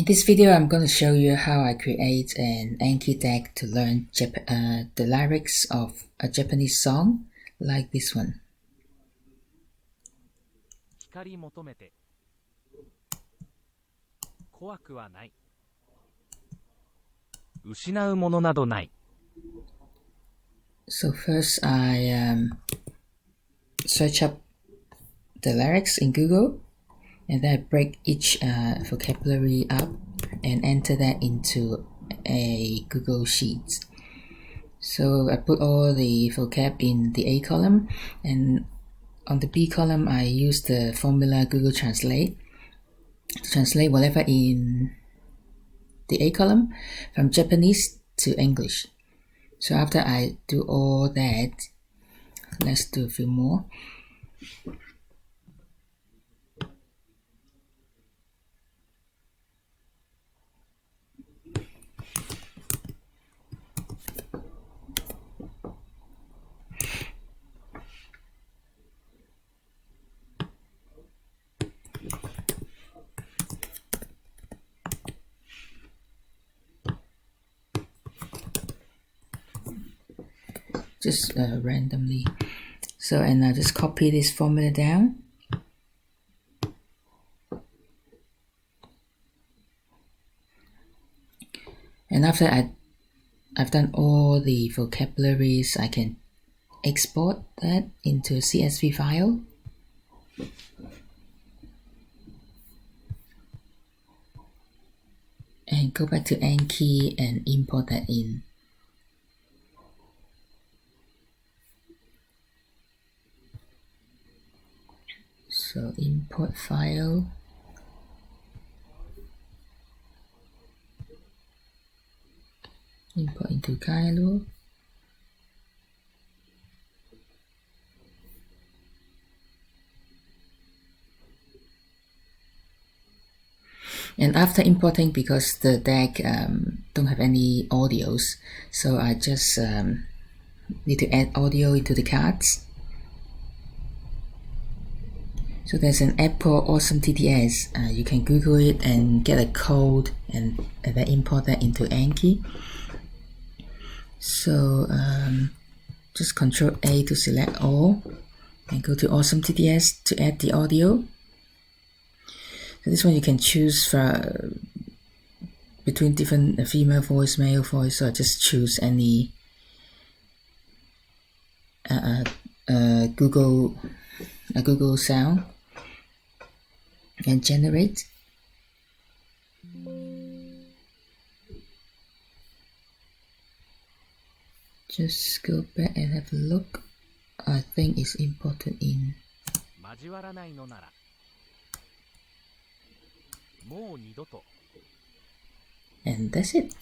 In this video, I'm going to show you how I create an Anki deck to learn the lyrics of a Japanese song like this one. 光求めて怖くはない失うものなどない So first I search up the lyrics in Google, and then I break each vocabulary up and enter that into a Google Sheets. So I put all the vocab in the A column, and on the B column I use the formula Google Translate to translate whatever in the A column from Japanese to English. So after I do all that, let's do a few more. Just randomly. So, and I just copy this formula down. And after I've done all the vocabularies, I can export that into a CSV file. And go back to Anki and import that in. So import file, import into Kaerou, and after importing, because the deck don't have any audios, so I just need to add audio into the cards. So there's an app called Awesome TTS. You can Google it and get a code and then import that into Anki. So just Control A to select all and go to Awesome TTS to add the audio. So this one you can choose between different female voice, male voice. So I just choose any Google sound and generate. Just go back and have a look. I think it's imported in. And that's it.